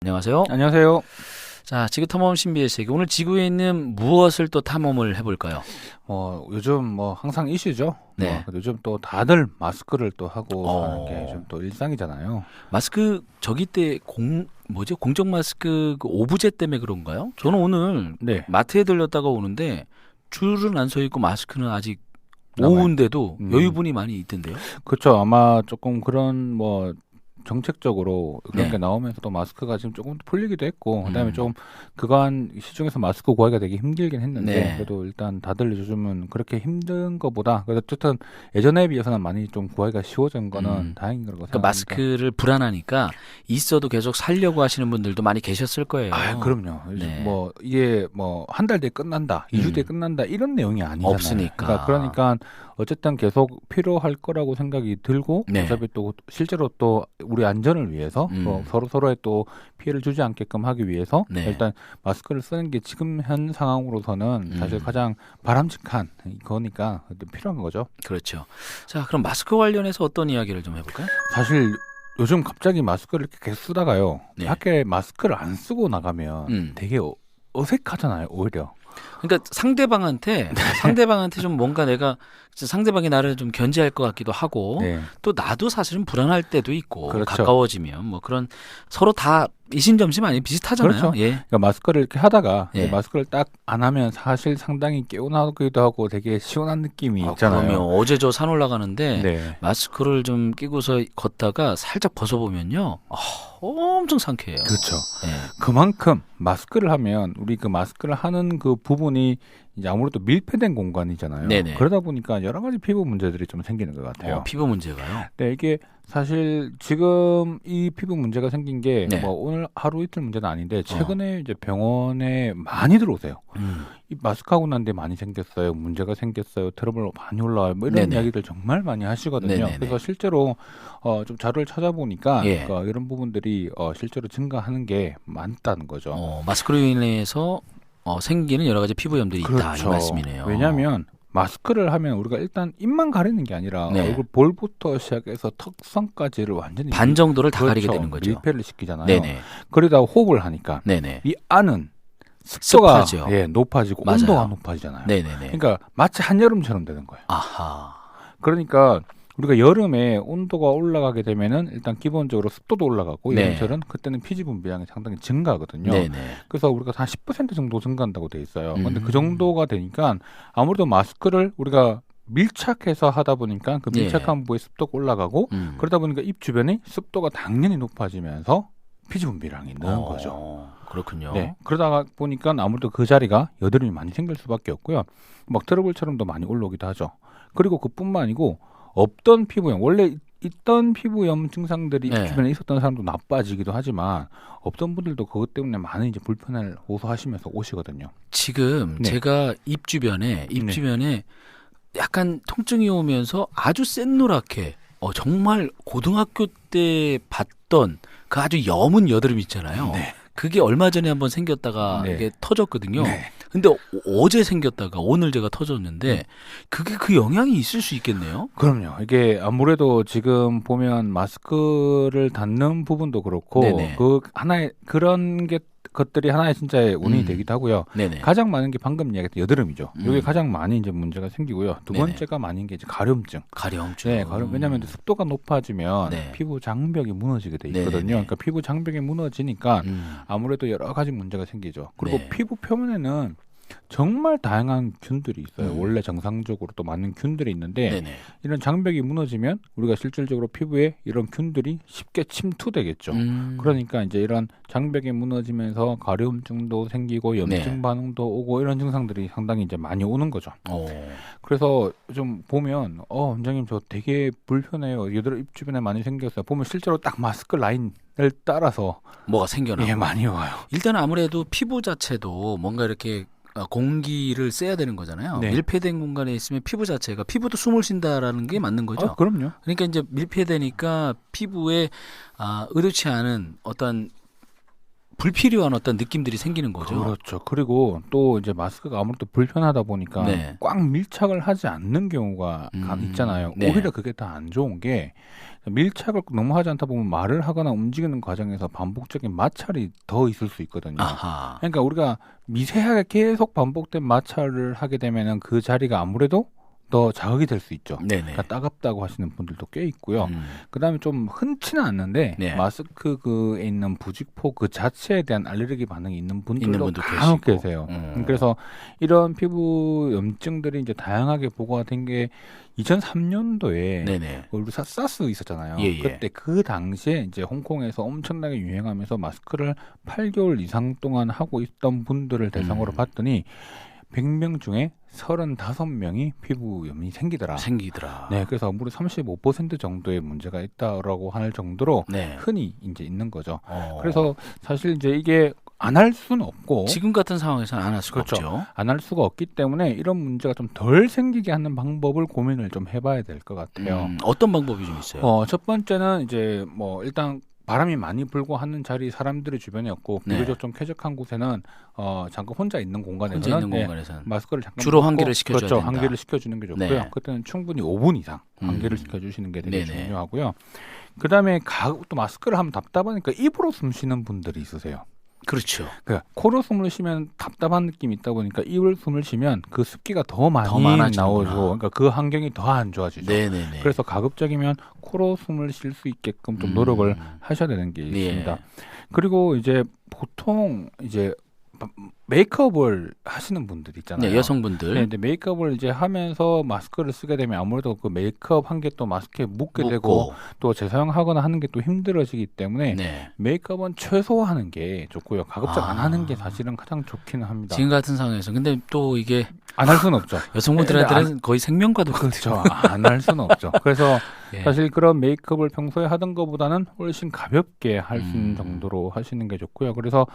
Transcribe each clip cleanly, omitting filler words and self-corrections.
안녕하세요. 안녕하세요. 자, 지구탐험 신비의 세계. 오늘 지구에 있는 무엇을 또 탐험을 해볼까요? 요즘 항상 이슈죠. 네. 요즘 또 다들 마스크를 또 하고 사는 게 어. 요즘 또 일상이잖아요. 마스크 저기 때 공적 마스크 그 오브제 때문에 그런가요? 저는 오늘 네. 마트에 들렸다가 오는데 줄은 안 서 있고 마스크는 아직 남아요. 오후인데도 음. 여유분이 많이 있던데요. 그렇죠. 아마 조금 그런 정책적으로 그런 네. 게 나오면서도 마스크가 지금 조금 풀리기도 했고, 그다음에 음. 좀 그간 시중에서 마스크 구하기가 되게 힘들긴 했는데, 네. 그래도 일단 다들 요즘은 그렇게 힘든 거보다, 그래도 어쨌든 예전에 비해서는 많이 좀 구하기가 쉬워진 거는 다행인 거라고 그러니까 생각합니다. 마스크를 불안하니까 있어도 계속 살려고 하시는 분들도 많이 계셨을 거예요. 그럼요. 요즘 네. 이게 한 달 뒤에 끝난다, 2주 뒤에 끝난다 이런 내용이 아니잖아요. 없으니까. 그러니까 어쨌든 계속 필요할 거라고 생각이 들고, 네. 어차피 또 실제로 또 우리 안전을 위해서 서로에 또 피해를 주지 않게끔 하기 위해서 네. 일단 마스크를 쓰는 게 지금 현 상황으로서는 사실 가장 바람직한 거니까 필요한 거죠. 그렇죠. 자, 그럼 마스크 관련해서 어떤 이야기를 좀 해볼까요? 사실 요즘 갑자기 마스크를 이렇게 계속 쓰다가요. 네. 밖에 마스크를 안 쓰고 나가면 되게 어색하잖아요, 오히려. 그러니까 상대방한테 좀 뭔가 내가 상대방이 나를 좀 견제할 것 같기도 하고 네. 또 나도 사실은 불안할 때도 있고 그렇죠. 가까워지면 뭐 그런 서로 다 이심점심 아니 비슷하잖아요. 그렇죠. 예. 그러니까 마스크를 이렇게 하다가 예. 마스크를 딱 안 하면 사실 상당히 개운하기도 하고 되게 시원한 느낌이 있잖아요. 그러면 어제 저 산 올라가는데 네. 마스크를 좀 끼고서 걷다가 살짝 벗어보면요. 엄청 상쾌해요. 그렇죠. 예. 그만큼 마스크를 하면 우리 그 마스크를 하는 그 부분이 이제 아무래도 밀폐된 공간이잖아요. 네네. 그러다 보니까 여러 가지 피부 문제들이 좀 생기는 것 같아요. 피부 문제가요. 네, 이게 사실 지금 이 피부 문제가 생긴 게 네. 오늘 하루 이틀 문제는 아닌데 최근에 이제 병원에 많이 들어오세요. 이 마스크 하고 난 뒤에 많이 생겼어요. 문제가 생겼어요. 트러블 많이 올라와요. 뭐 이런 네네. 이야기들 정말 많이 하시거든요. 네네네. 그래서 실제로 좀 자료를 찾아보니까 예. 이런 부분들이 실제로 증가하는 게 많다는 거죠. 마스크로 인해서 생기는 여러 가지 피부염들이 있다 이 그렇죠. 말씀이네요. 왜냐하면 마스크를 하면 우리가 일단 입만 가리는 게 아니라 네. 얼굴 볼부터 시작해서 턱선까지를 완전히 반 정도를 다 가리게 그렇죠. 되는 거죠. 밀폐를 시키잖아요. 네네. 그러다 호흡을 하니까 네네. 이 안은 습도가 습하죠. 높아지고 맞아요. 온도가 높아지잖아요. 네네네. 그러니까 마치 한여름처럼 되는 거예요. 아하. 그러니까 우리가 여름에 온도가 올라가게 되면은 일단 기본적으로 습도도 올라가고 네. 여름철은 그때는 피지 분비량이 상당히 증가하거든요. 네네. 그래서 우리가 한 10% 정도 증가한다고 돼 있어요. 근데 음. 그 정도가 되니까 아무래도 마스크를 우리가 밀착해서 하다 보니까 그 밀착한 부위에 습도가 올라가고 그러다 보니까 입 주변에 습도가 당연히 높아지면서 피지 분비량이 느는 거죠. 그렇군요. 네. 그러다가 보니까 아무래도 그 자리가 여드름이 많이 생길 수밖에 없고요. 막 트러블처럼도 많이 올라오기도 하죠. 그리고 그뿐만 아니고 없던 피부염, 원래 있던 피부염 증상들이 네. 입 주변에 있었던 사람도 나빠지기도 하지만 없던 분들도 그것 때문에 많은 이제 불편을 호소하시면서 오시거든요. 지금 네. 제가 입 주변에 약간 통증이 오면서 아주 샛노랗게 정말 고등학교 때 봤던 그 아주 여문 여드름 있잖아요. 네. 그게 얼마 전에 한번 생겼다가 네. 이게 터졌거든요. 네. 근데 어제 생겼다가 오늘 제가 터졌는데 그게 그 영향이 있을 수 있겠네요. 그럼요. 이게 아무래도 지금 보면 마스크를 닫는 부분도 그렇고 네네. 그 하나의 그런 것들이 하나의 진짜의 원인이 되기도 하고요. 네네. 가장 많은 게 방금 이야기했던 여드름이죠. 이게 음. 가장 많이 이제 문제가 생기고요. 두 네네. 번째가 많은 게 이제 가려움증. 가려움증. 네, 왜냐하면 습도가 높아지면 네. 피부 장벽이 무너지게 돼 있거든요. 네네네. 그러니까 피부 장벽이 무너지니까 아무래도 여러 가지 문제가 생기죠. 그리고 네. 피부 표면에는 정말 다양한 균들이 있어요. 음. 원래 정상적으로 또 많은 균들이 있는데 네네. 이런 장벽이 무너지면 우리가 실질적으로 피부에 이런 균들이 쉽게 침투되겠죠. 그러니까 이제 이런 장벽이 무너지면서 가려움증도 생기고 염증 네. 반응도 오고 이런 증상들이 상당히 이제 많이 오는 거죠. 오. 그래서 좀 보면 원장님 저 되게 불편해요. 여드름 입 주변에 많이 생겼어요. 보면 실제로 딱 마스크 라인을 따라서 뭐가 생겨나. 많이 와요. 일단 아무래도 피부 자체도 뭔가 이렇게 공기를 쐬야 되는 거잖아요. 네. 밀폐된 공간에 있으면 피부 자체가 피부도 숨을 쉰다라는 게 맞는 거죠. 그럼요. 그러니까 이제 밀폐되니까 피부에 의도치 않은 어떤 불필요한 어떤 느낌들이 생기는 거죠. 그렇죠. 그리고 또 이제 마스크가 아무래도 불편하다 보니까 네. 꽉 밀착을 하지 않는 경우가 있잖아요. 네. 오히려 그게 더 안 좋은 게 밀착을 너무 하지 않다 보면 말을 하거나 움직이는 과정에서 반복적인 마찰이 더 있을 수 있거든요. 아하. 그러니까 우리가 미세하게 계속 반복된 마찰을 하게 되면은 그 자리가 아무래도 더 자극이 될 수 있죠. 네네. 그러니까 따갑다고 하시는 분들도 꽤 있고요. 음. 그다음에 좀 흔치는 않는데 네. 마스크 그에 있는 부직포 그 자체에 대한 알레르기 반응이 있는 분들도 분들 간혹 계시고. 계세요. 그래서 이런 피부 염증들이 이제 다양하게 보고가 된 게 2003년도에 네네. 우리 사스 있었잖아요. 예, 예. 그때 그 당시에 이제 홍콩에서 엄청나게 유행하면서 마스크를 8개월 이상 동안 하고 있던 분들을 대상으로 봤더니 100명 중에 35명이 피부염이 생기더라. 생기더라. 네, 그래서 무려 35% 정도의 문제가 있다라고 할 정도로 네. 흔히 이제 있는 거죠. 어. 그래서 사실 이제 이게 안 할 수는 없고 지금 같은 상황에서는 안 할 수가 그렇죠. 없죠. 안 할 수가 없기 때문에 이런 문제가 좀 덜 생기게 하는 방법을 고민을 좀 해봐야 될 것 같아요. 어떤 방법이 좀 있어요? 첫 번째는 이제 뭐 일단 바람이 많이 불고 하는 자리 사람들의 주변이 없고 네. 비교적 좀 쾌적한 곳에는 잠깐 혼자 있는 공간에서는 혼자 있는 공간에서는 마스크를 잠깐 주로 벗고, 환기를 시켜줘야 그렇죠. 된다. 환기를 시켜주는 게 좋고요. 네. 그때는 충분히 5분 이상 환기를 시켜주시는 게 되게 네네. 중요하고요. 그다음에 또 마스크를 하면 답답하니까 입으로 숨 쉬는 분들이 있으세요. 그렇죠. 그러니까 코로 숨을 쉬면 답답한 느낌이 있다 보니까 입을 숨을 쉬면 그 습기가 더 많이 많아지는구나. 나오죠. 그러니까 그 환경이 더 안 좋아지죠. 네네네. 그래서 가급적이면 코로 숨을 쉴 수 있게끔 좀 노력을 하셔야 되는 게 있습니다. 예. 그리고 이제 보통 이제 메이크업을 하시는 분들 있잖아요. 네, 여성분들. 네, 근데 메이크업을 이제 하면서 마스크를 쓰게 되면 아무래도 그 메이크업 한 게 또 마스크에 묻게 되고 또 재사용하거나 하는 게 또 힘들어지기 때문에 네. 메이크업은 최소화하는 게 좋고요. 가급적 안 하는 게 사실은 가장 좋기는 합니다. 지금 같은 상황에서 근데 또 이게 안 할 수는 없죠. 여성분들한테는 거의 생명과도 그렇죠. 안 할 수는 없죠. 그래서 예. 사실 그런 메이크업을 평소에 하던 것보다는 훨씬 가볍게 할 수 있는 음. 정도로 하시는 게 좋고요. 그래서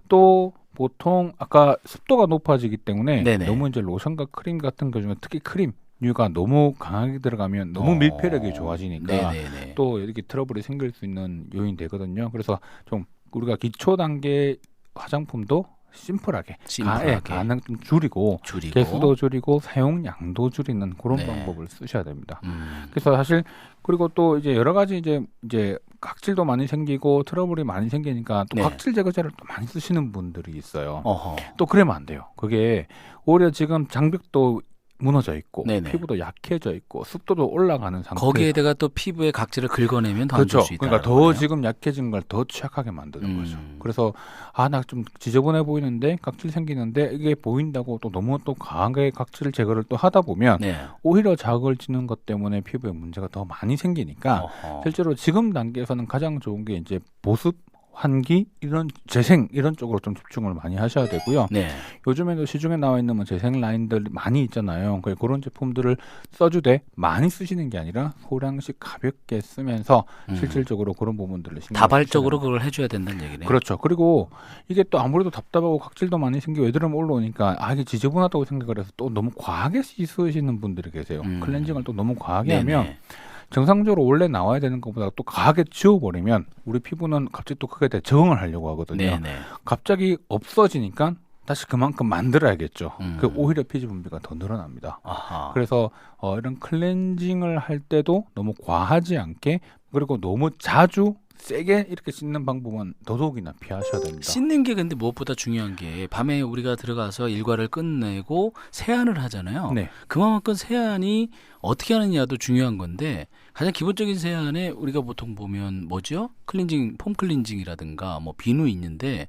또 보통 아까 습도가 높아지기 때문에 네네. 너무 이제 로션과 크림 같은 거 중에 특히 크림류가 너무 강하게 들어가면 너무 밀폐력이 좋아지니까 네네네. 또 이렇게 트러블이 생길 수 있는 요인이 되거든요. 그래서 좀 우리가 기초 단계 화장품도 심플하게 가능 좀 줄이고 개수도 줄이고 사용량도 줄이는 그런 네. 방법을 쓰셔야 됩니다. 그래서 사실 그리고 또 이제 여러 가지 이제 각질도 많이 생기고 트러블이 많이 생기니까 또 네. 각질 제거제를 또 많이 쓰시는 분들이 있어요. 어허. 또 그러면 안 돼요. 그게 오히려 지금 장벽도 무너져 있고 네네. 피부도 약해져 있고 습도도 올라가는 상태. 거기에다가 또 피부의 각질을 긁어내면 더 안 그렇죠. 좋을 수 있다. 그러니까 더 지금 약해진 걸 더 취약하게 만드는 거죠. 그래서 나 좀 지저분해 보이는데 각질 생기는데 이게 보인다고 또 너무 또 강하게 각질 제거를 또 하다 보면 네. 오히려 자극을 주는 것 때문에 피부에 문제가 더 많이 생기니까 어허. 실제로 지금 단계에서는 가장 좋은 게 이제 보습, 환기, 이런 재생 이런 쪽으로 좀 집중을 많이 하셔야 되고요. 네. 요즘에도 시중에 나와 있는 뭐 재생 라인들 많이 있잖아요. 그런 제품들을 써주되 많이 쓰시는 게 아니라 소량씩 가볍게 쓰면서 실질적으로 그런 부분들을 신경 다발적으로 그걸 해줘야 된다는 얘기네요. 그렇죠. 그리고 이게 또 아무래도 답답하고 각질도 많이 생기고 애들은 올라오니까 이게 지저분하다고 생각을 해서 또 너무 과하게 씻으시는 분들이 계세요. 클렌징을 또 너무 과하게 네네. 하면 정상적으로 원래 나와야 되는 것보다 또 과하게 지워버리면 우리 피부는 갑자기 또 크게 적응을 하려고 하거든요. 네네. 갑자기 없어지니까 다시 그만큼 만들어야겠죠. 그 오히려 피지 분비가 더 늘어납니다. 아하. 그래서 이런 클렌징을 할 때도 너무 과하지 않게 그리고 너무 자주 세게 이렇게 씻는 방법은 더더욱이나 피하셔야 됩니다. 씻는 게 근데 무엇보다 중요한 게 밤에 우리가 들어가서 일과를 끝내고 세안을 하잖아요. 네. 그만큼 세안이 어떻게 하느냐도 중요한 건데 가장 기본적인 세안에 우리가 보통 보면 뭐죠? 클렌징, 폼 클렌징이라든가 뭐 비누 있는데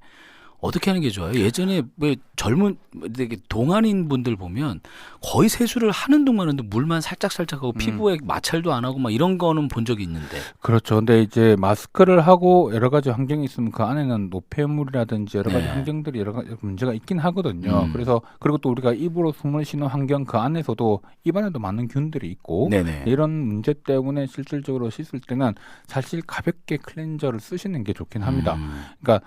어떻게 하는 게 좋아요? 예전에 왜 젊은 되게 동안인 분들 보면 거의 세수를 하는 동안에도 물만 살짝 하고 피부에 마찰도 안 하고 막 이런 거는 본 적이 있는데. 그렇죠. 근데 이제 마스크를 하고 여러 가지 환경이 있으면 그 안에는 노폐물이라든지 여러 가지 네. 환경들이 여러 가지 문제가 있긴 하거든요. 그래서 그리고 또 우리가 입으로 숨을 쉬는 환경 그 안에서도 입안에도 많은 균들이 있고 네네. 이런 문제 때문에 실질적으로 씻을 때는 사실 가볍게 클렌저를 쓰시는 게 좋긴 합니다. 그러니까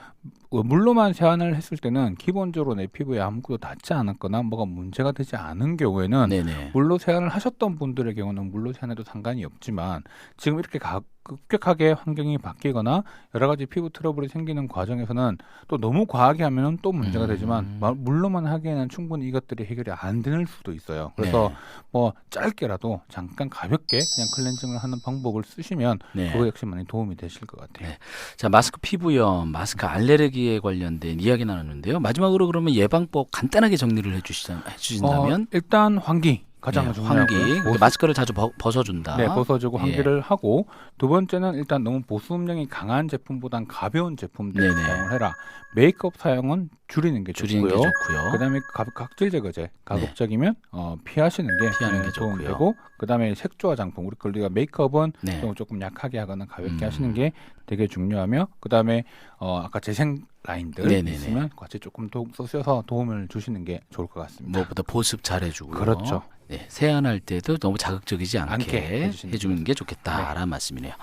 물로만 세안을 했을 때는 기본적으로 내 피부에 아무것도 닿지 않았거나 뭐가 문제가 되지 않은 경우에는 네네. 물로 세안을 하셨던 분들의 경우는 물로 세안해도 상관이 없지만 지금 이렇게 급격하게 환경이 바뀌거나 여러 가지 피부 트러블이 생기는 과정에서는 또 너무 과하게 하면 또 문제가 되지만 물로만 하기에는 충분히 이것들이 해결이 안 될 수도 있어요. 그래서 네. 뭐 짧게라도 잠깐 가볍게 그냥 클렌징을 하는 방법을 쓰시면 네. 그거 역시 많이 도움이 되실 것 같아요. 네. 자, 마스크 피부염, 마스크 알레르기에 관련된 이야기 나눴는데요. 마지막으로 그러면 예방법 간단하게 정리를 해주신다면 일단 환기 가장 네, 중요하고 환기, 그러니까 마스크를 자주 벗어준다. 네, 벗어주고 예. 환기를 하고 두 번째는 일단 너무 보습력이 강한 제품보단 가벼운 제품들 네네. 사용을 해라. 메이크업 사용은 줄이는 게 줄이는 게 좋고요. 좋고요. 그다음에 각질 제거제 가급적이면 피하시는 게 피하는 게 도움이 좋고요. 되고 그다음에 색조 화장품 우리가 메이크업은 네. 조금 약하게 하거나 가볍게 하시는 게 되게 중요하며 그다음에 아까 재생 라인들 네네네. 있으면 같이 조금 쓰셔서 도움을 주시는 게 좋을 것 같습니다. 무엇보다 보습 잘해주고요. 그렇죠. 네, 세안할 때도 너무 자극적이지 않게 않게 해주시는 해주는 게 좋겠다라는 말씀이네요.